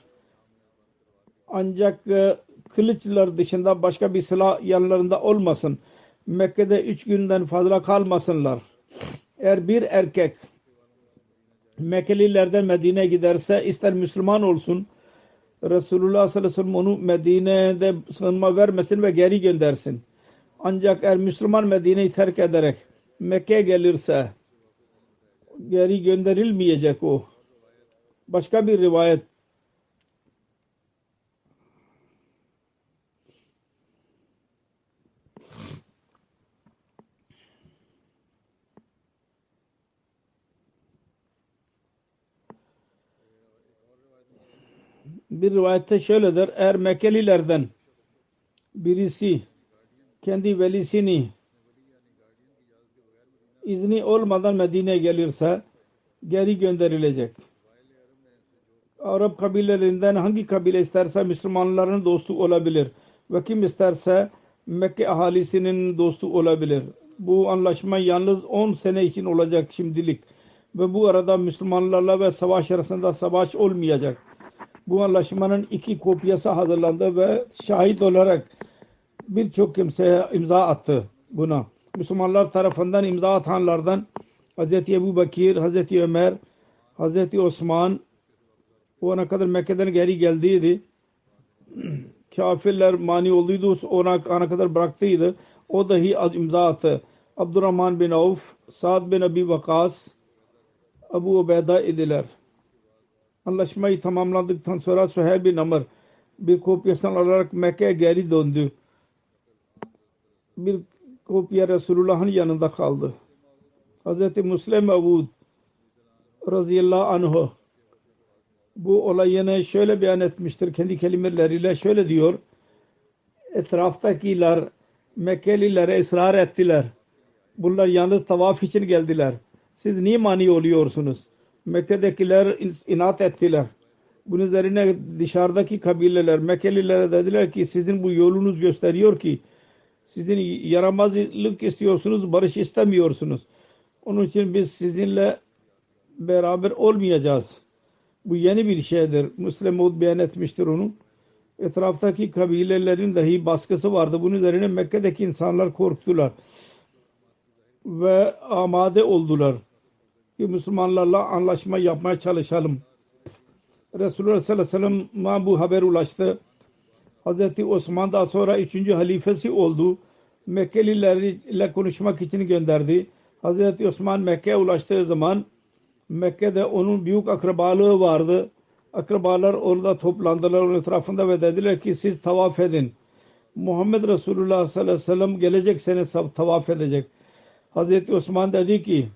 Speaker 2: Ancak kılıçlar dışında başka bir silah yanlarında olmasın. Mekke'de 3 günden fazla kalmasınlar. Eğer bir erkek Mekkelilerden Medine'ye giderse ister Müslüman olsun Resulullah sallallahu aleyhi ve sellem onu Medine'de sığınma vermesin ve geri göndersin. Ancak eğer Müslüman Medine'yi terk ederek Mekke'ye gelirse geri gönderilmeyecek o. Başka bir rivayet rivayette şöyledir. Eğer Mekkelilerden birisi kendi velisini izni olmadan Medine'ye gelirse geri gönderilecek. Arap kabilelerinden hangi kabile isterse Müslümanların dostu olabilir. Ve kim isterse Mekke ahalisinin dostu olabilir. Bu anlaşma yalnız 10 sene için olacak şimdilik. Ve bu arada Müslümanlarla ve savaş arasında savaş olmayacak. Bu anlaşmanın 2 kopyası hazırlandı ve şahit olarak birçok kimseye imza attı buna. Müslümanlar tarafından imza atanlardan Hz. Ebu Bekir, Hz. Ömer, Hz. Osman o ana kadar Mekke'den geri geldiydi. Kafirler mani olduydu. Ona ana kadar bıraktıydı. O dahi az imza attı. Abdurrahman bin Avf, Sa'd bin Abi Vakas, Abu Ubeyda idiler. Anlaşmayı tamamladıktan sonra Süheyl bin Amr bir kopyasını alarak Mekke'ye geri döndü. Bir kopya Resulullah'ın yanında kaldı. Hz. Müslim Mevud radıyallahu anh bu olayını şöyle beyan etmiştir. Kendi kelimeleriyle şöyle diyor. Etraftakiler Mekkelilere ısrar ettiler. Bunlar yalnız tavaf için geldiler. Siz niye mani oluyorsunuz? Mekke'dekiler inat ettiler. Bunun üzerine dışarıdaki kabileler Mekkelilere dediler ki sizin bu yolunuz gösteriyor ki sizin yaramazlık istiyorsunuz, barış istemiyorsunuz. Onun için biz sizinle beraber olmayacağız. Bu yeni bir şeydir. Müslim Maud beyan etmiştir onu. Etraftaki kabilelerin dahi baskısı vardı. Bunun üzerine Mekke'deki insanlar korktular. Ve amade oldular. Ki Müslümanlarla anlaşma yapmaya çalışalım. Resulullah sallallahu aleyhi ve sellem'e bu haber ulaştı. Hazreti Osman daha sonra 3. halifesi oldu. Mekkelilerle konuşmak için gönderdi. Hazreti Osman Mekke'ye ulaştığı zaman Mekke'de onun büyük akrabalığı vardı. Akrabalar orada toplandılar onun etrafında ve dediler ki siz tavaf edin. Muhammed Resulullah sallallahu aleyhi ve sellem gelecek sene tavaf edecek. Hazreti Osman dedi ki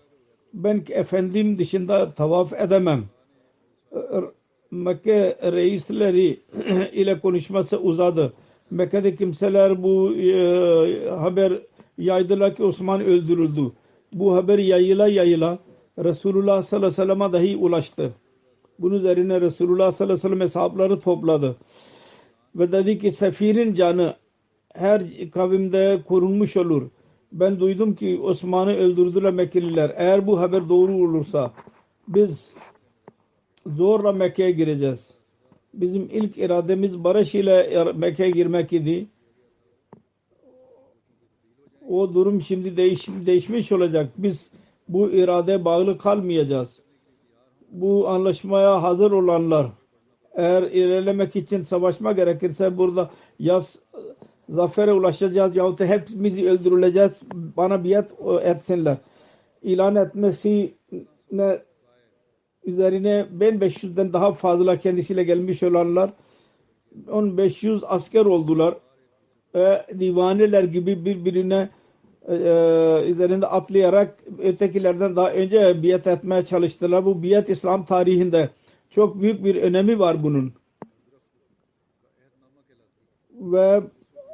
Speaker 2: ben efendim dışında tavaf edemem. Mekke reisleri ile konuşması uzadı. Mekke'de kimseler bu haber yaydılar ki Osman öldürüldü. Bu haber yayıla Resulullah sallallahu aleyhi ve sellem'e dahi ulaştı. Bunun üzerine Resulullah sallallahu aleyhi ve sellem hesapları topladı. Ve dedi ki sefirin canı her kavimde korunmuş olur. Ben duydum ki Osman'ı öldürdüler Mekkeliler. Eğer bu haber doğru olursa biz zorla Mekke'ye gireceğiz. Bizim ilk irademiz barış ile Mekke'ye girmek idi. O durum şimdi değişmiş olacak. Biz bu irade bağlı kalmayacağız. Bu anlaşmaya hazır olanlar eğer ilerlemek için savaşma gerekirse burada zafere ulaşacağız yahut da hepimizi öldürüleceğiz. Bana biat etsinler. İlan etmesine üzerine 1500'den daha fazla kendisiyle gelmiş olanlar 1500 asker oldular. Divaneler gibi birbirine üzerinde atlayarak ötekilerden daha önce biat etmeye çalıştılar. Bu biat İslam tarihinde çok büyük bir önemi var bunun. Ve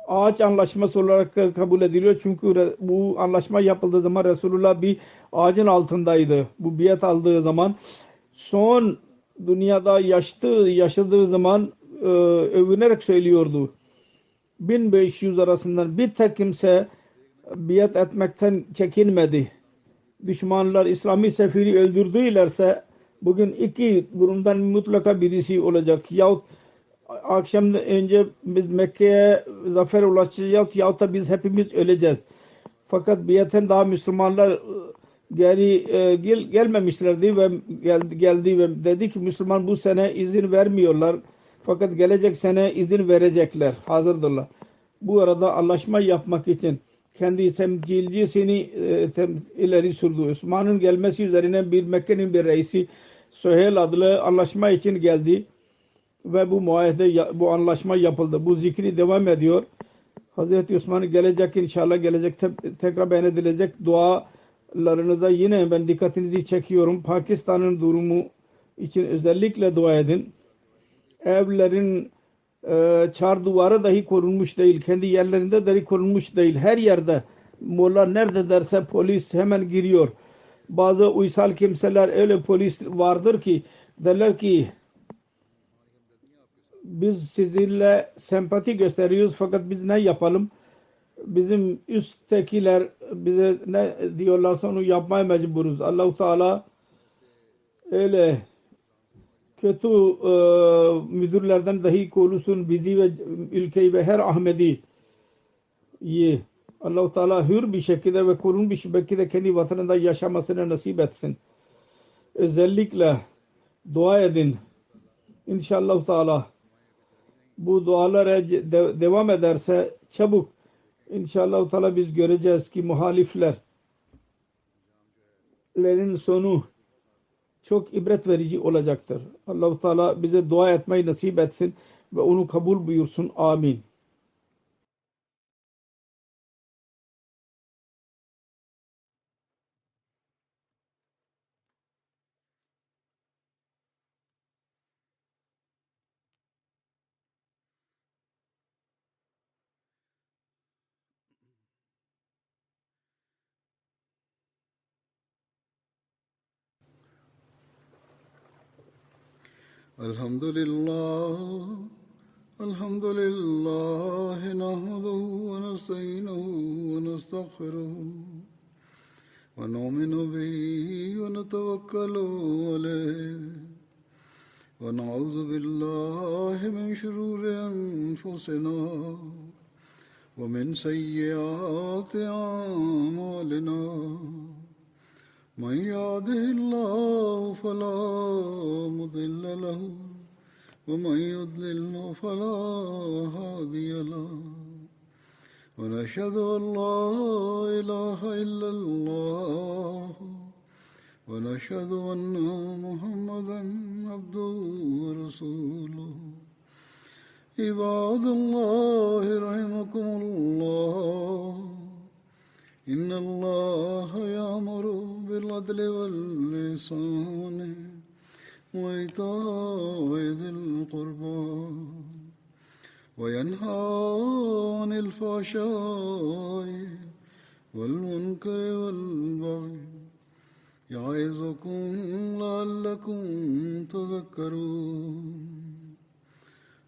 Speaker 2: ağaç anlaşması olarak kabul ediliyor. Çünkü bu anlaşma yapıldığı zaman Resulullah bir ağacın altındaydı. Bu biat aldığı zaman son dünyada yaşadığı zaman övünerek söylüyordu. 1500 arasından bir tek kimse biat etmekten çekinmedi. Düşmanlar İslami sefiri öldürdülerse bugün iki durumdan mutlaka birisi olacak. Yahut akşam önce biz Mekke'ye zafer ulaşacağız yahut da biz hepimiz öleceğiz. Fakat biaten daha Müslümanlar gelmemişlerdi ve geldi ve dedi ki Müslüman bu sene izin vermiyorlar. Fakat gelecek sene izin verecekler. Hazırdırlar. Bu arada anlaşma yapmak için kendi temsilcisini ileri sürdü. Osman'ın gelmesi üzerine bir Mekke'nin bir reisi Süheyl adlı anlaşma için geldi ve bu anlaşma yapıldı. Bu zikri devam ediyor. Hazreti Osman gelecek inşallah tekrar beyan edilecek. Dualarınıza yine ben dikkatinizi çekiyorum. Pakistan'ın durumu için özellikle dua edin. Evlerin çar duvarı dahi korunmuş değil. Kendi yerlerinde dahi korunmuş değil. Her yerde molla nerede derse polis hemen giriyor. Bazı uysal kimseler öyle polis vardır ki derler ki biz sizinle sempati gösteriyoruz fakat biz ne yapalım? Bizim üsttekiler bize ne diyorlarsa onu yapmaya mecburuz. Allah-u Teala öyle kötü müdürlerden dahi korusun bizi ve ülkeyi ve her Ahmedi'yi. Allah-u Teala hür bir şekilde ve korun bir şekilde kendi vatanında yaşamasını nasip etsin. Özellikle dua edin. İnşallah Teala bu dualara devam ederse çabuk İnşallah Teala biz göreceğiz ki muhaliflerin sonu çok ibret verici olacaktır. Allah-u Teala bize dua etmeyi nasip etsin ve onu kabul buyursun. Amin.
Speaker 1: الحمد لله نحمده ونستعينه ونستغفره ونؤمن به ونتوكل عليه ونعوذ بالله من شرور أنفسنا ومن سيئات أعمالنا من يهده الله فلا مضل له ومن يضلل فلا هادي له ونشهد أن لا إله إلا الله ونشهد أن محمدا عبده ورسوله عباد الله رحمكم الله إن الله يأمر بالعدل والإحسان وإيتاء ذي القربى وينهى عن الفحشاء والمنكر والبغي يعظكم لعلكم تذكرون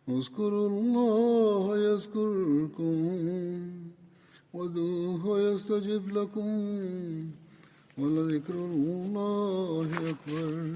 Speaker 1: اذكروا الله يذكركم وادعوه يستجب لكم ولذكر الله أكبر